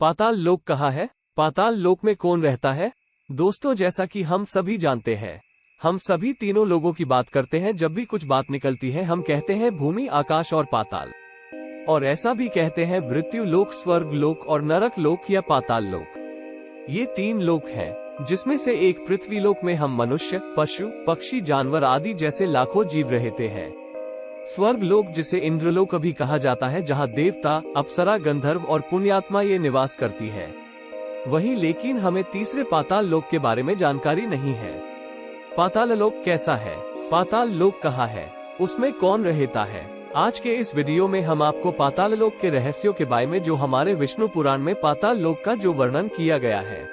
पाताल लोक कहाँ है? पाताल लोक में कौन रहता है? दोस्तों, जैसा कि हम सभी जानते हैं, हम सभी तीनों लोगों की बात करते हैं। जब भी कुछ बात निकलती है हम कहते हैं भूमि, आकाश और पाताल। और ऐसा भी कहते हैं मृत्यु लोक, स्वर्ग लोक और नरक लोक या पाताल लोक। ये तीन लोक हैं, जिसमें से एक पृथ्वी लोक में हम मनुष्य, पशु, पक्षी, जानवर आदि जैसे लाखों जीव रहते हैं। स्वर्ग लोक, जिसे इंद्रलोक भी कहा जाता है, जहाँ देवता, अप्सरा, गंधर्व और पुण्यात्मा ये निवास करती है। वहीं लेकिन हमें तीसरे पाताल लोक के बारे में जानकारी नहीं है। पाताल लोक कैसा है? पाताल लोक कहाँ है? उसमें कौन रहता है? आज के इस वीडियो में हम आपको पाताल लोक के रहस्यों के बारे में, जो हमारे विष्णु पुराण में पाताल लोक का जो वर्णन किया गया है,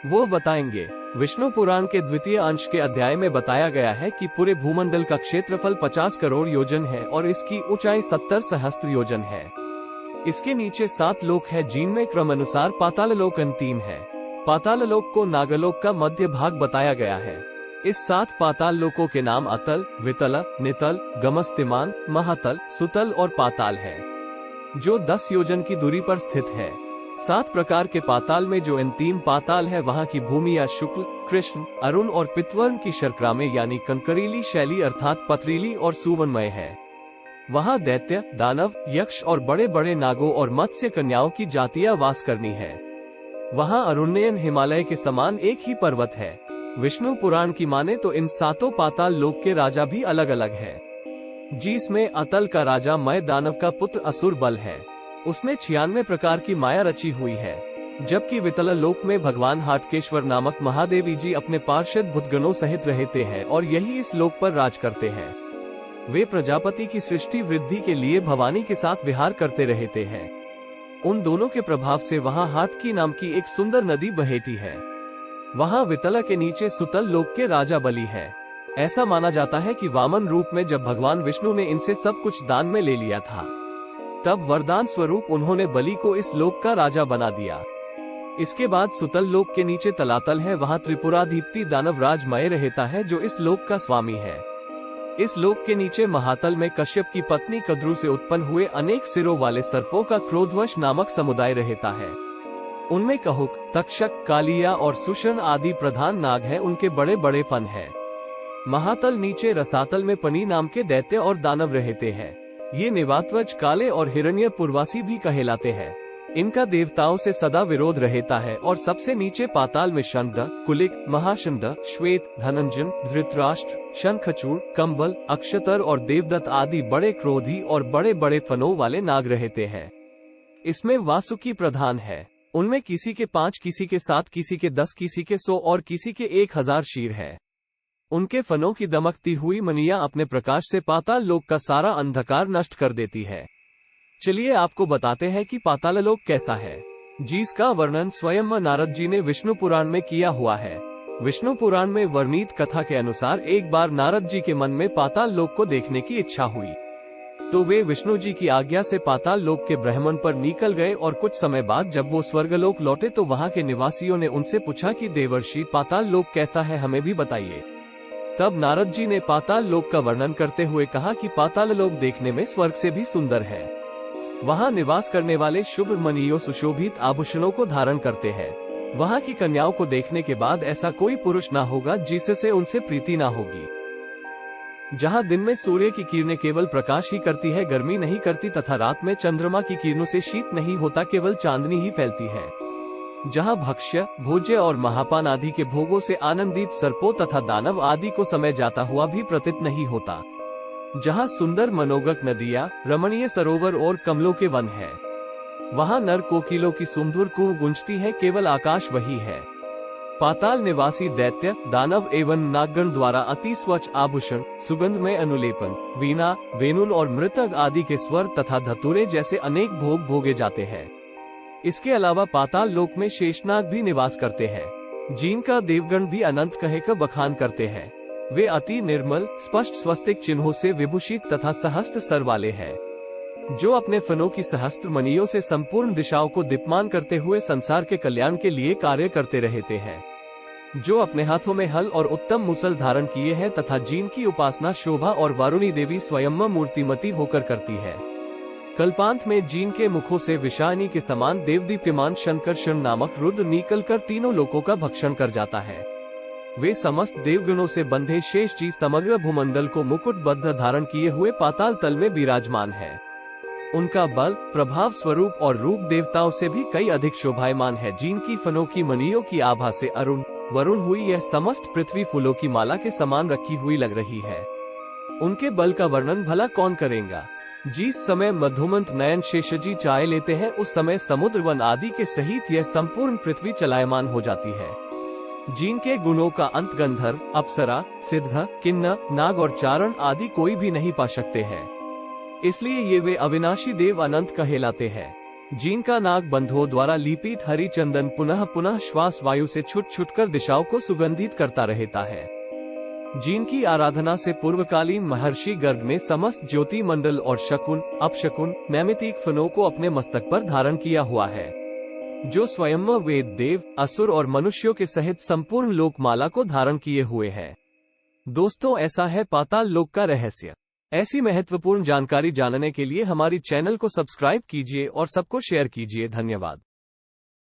वो बताएंगे। विष्णु पुराण के द्वितीय अंश के अध्याय में बताया गया है कि पूरे भूमंडल का क्षेत्रफल 50 करोड़ योजन है और इसकी ऊंचाई 70 सहस्त्र योजन है। इसके नीचे 7 लोक है, जिनमें क्रमानुसार पाताल लोक अंतिम है। पाताल लोक को नागलोक का मध्य भाग बताया गया है। इस 7 पाताल लोकों के नाम अतल, वितल, नितल, गमस्तिमान, महातल, सुतल और पाताल है, जो 10 योजन की दूरी पर स्थित है। 7 प्रकार के पाताल में जो अंतिम पाताल है, वहाँ की भूमि या शुक्ल, कृष्ण, अरुण और पितवर्ण की शर्करा में यानी कंकरीली शैली अर्थात पथरीली और सुवनमय है। वहाँ दैत्य, दानव, यक्ष और बड़े बड़े नागों और मत्स्य कन्याओं की जातियां वास करनी है। वहाँ अरुण्यन हिमालय के समान एक ही पर्वत है। विष्णु पुराण की माने तो इन 7 पाताल लोक के राजा भी अलग अलग है, जिसमें अतल का राजा मय दानव का पुत्र असुर बल है। उसमें 96 प्रकार की माया रची हुई है। जबकि वितल लोक में भगवान हाटकेश्वर नामक महादेवी जी अपने पार्षद भूतगणों सहित रहते हैं और यही इस लोक पर राज करते हैं। वे प्रजापति की सृष्टि वृद्धि के लिए भवानी के साथ विहार करते रहते हैं। उन दोनों के प्रभाव से वहाँ हाटकी नाम की एक सुंदर नदी बहती है। वहाँ वितल के नीचे सुतल लोक के राजा बलि है। ऐसा माना जाता है कि वामन रूप में जब भगवान विष्णु ने इनसे सब कुछ दान में ले लिया था, तब वरदान स्वरूप उन्होंने बलि को इस लोक का राजा बना दिया। इसके बाद सुतल लोक के नीचे तलातल है। वहाँ त्रिपुराधिपति दानव राज मय रहता है, जो इस लोक का स्वामी है। इस लोक के नीचे महातल में कश्यप की पत्नी कद्रु से उत्पन्न हुए अनेक सिरों वाले सर्पों का क्रोधवश नामक समुदाय रहता है। उनमें कहुक, तक्षक, कालिया और सुषण आदि प्रधान नाग हैं। उनके बड़े बड़े फन हैं। महातल नीचे रसातल में पनी नाम के दैत्य और दानव रहते हैं। ये निवात्वज, काले और हिरण्य पुरवासी भी कहलाते हैं। इनका देवताओं से सदा विरोध रहता है। और सबसे नीचे पाताल में शंड, कुलिक, महाशंड, श्वेत, धनंजन, धृतराष्ट्र, शंखचूड़, कंबल, अक्षतर और देवदत्त आदि बड़े क्रोधी और बड़े बड़े फनों वाले नाग रहते हैं। इसमें वासुकी प्रधान है। उनमें किसी के 5, किसी के 7, किसी के 10, किसी के 100 और किसी के 1000 शीर है। उनके फनों की दमकती हुई मनियां अपने प्रकाश से पाताल लोक का सारा अंधकार नष्ट कर देती है। चलिए आपको बताते हैं कि पाताल लोक कैसा है, जिसका वर्णन स्वयं नारद जी ने विष्णु पुराण में किया हुआ है। विष्णु पुराण में वर्णित कथा के अनुसार एक बार नारद जी के मन में पाताल लोक को देखने की इच्छा हुई, तो वे विष्णु जी की आज्ञा से पाताल लोक के भ्रमण पर निकल गए। और कुछ समय बाद जब वो स्वर्गलोक लौटे तो वहाँ के निवासियों ने उनसे पूछा कि देवर्षि, पाताल लोक कैसा है, हमें भी बताइए। तब नारद जी ने पाताल लोक का वर्णन करते हुए कहा कि पाताल लोक देखने में स्वर्ग से भी सुंदर है। वहाँ निवास करने वाले शुभ मनियों सुशोभित आभूषणों को धारण करते हैं। वहाँ की कन्याओं को देखने के बाद ऐसा कोई पुरुष ना होगा जिससे उनसे प्रीति ना होगी। जहाँ दिन में सूर्य की किरणें केवल प्रकाश ही करती है, गर्मी नहीं करती, तथा रात में चंद्रमा की किरणों से शीत नहीं होता, केवल चांदनी ही फैलती है। जहाँ भक्ष्य, भोज्य और महापान आदि के भोगों से आनंदित सर्पों तथा दानव आदि को समय जाता हुआ भी प्रतीत नहीं होता। जहाँ सुंदर मनोगत नदियाँ, रमणीय सरोवर और कमलों के वन है। वहाँ नर कोकिलों की सुमधुर कूह गूंजती है, केवल आकाश वही है। पाताल निवासी दैत्य, दानव एवं नागगण द्वारा अति स्वच्छ आभूषण, सुगंध में अनुलेपन, वीणा, वेणुल और मृतक आदि के स्वर तथा धतूरे जैसे अनेक भोग भोगे जाते हैं। इसके अलावा पाताल लोक में शेषनाग भी निवास करते हैं, जिनका देवगण भी अनंत कहे का बखान करते हैं। वे अति निर्मल, स्पष्ट स्वस्तिक चिन्हों से विभूषित तथा सहस्त्र सर वाले हैं, जो अपने फनों की सहस्त्र मणियों से संपूर्ण दिशाओं को दीप्यमान करते हुए संसार के कल्याण के लिए कार्य करते रहते हैं। जो अपने हाथों में हल और उत्तम मुसल धारण किए हैं तथा जिनकी उपासना शोभा और वारुणी देवी स्वयं मूर्तिमती होकर करती है। कल्पांत में जीन के मुखों से विषाणी के समान देवदीप्यमान शंकरषण नामक रुद्र निकलकर तीनों लोकों का भक्षण कर जाता है। वे समस्त देवगणों से बंधे शेष जी समग्र भूमंडल को मुकुटबद्ध धारण किए हुए पाताल तल में विराजमान है। उनका बल, प्रभाव, स्वरूप और रूप देवताओं से भी कई अधिक शोभायमान है। जिनकी फनों की मणियों की आभा से अरुण वरुण हुई यह समस्त पृथ्वी फूलों की माला के समान रखी हुई लग रही है। उनके बल का वर्णन भला कौन करेगा। जिस समय मधुमंत नयन शेषजी चाय लेते हैं उस समय समुद्र वन आदि के सहित यह संपूर्ण पृथ्वी चलायमान हो जाती है। जिनके गुणों का अंत गंधर्व, अप्सरा, सिद्ध, किन्नर, नाग और चारण आदि कोई भी नहीं पा सकते हैं। इसलिए ये वे अविनाशी देव अनंत कहलाते हैं। जिनका नाग बंधुओं द्वारा लिपित हरि चंदन पुनः पुनः श्वास वायु से छुट छुटकर दिशाओं को सुगंधित करता रहता है। जिनकी आराधना से पूर्वकालीन महर्षि गर्ग में समस्त ज्योति मंडल और शकुन, अपशकुन, नैमितिक फनों को अपने मस्तक पर धारण किया हुआ है। जो स्वयं वेद, देव, असुर और मनुष्यों के सहित संपूर्ण लोकमाला को धारण किए हुए है। दोस्तों, ऐसा है पाताल लोक का रहस्य। ऐसी महत्वपूर्ण जानकारी जानने के लिए हमारी चैनल को सब्सक्राइब कीजिए और सबको शेयर कीजिए। धन्यवाद।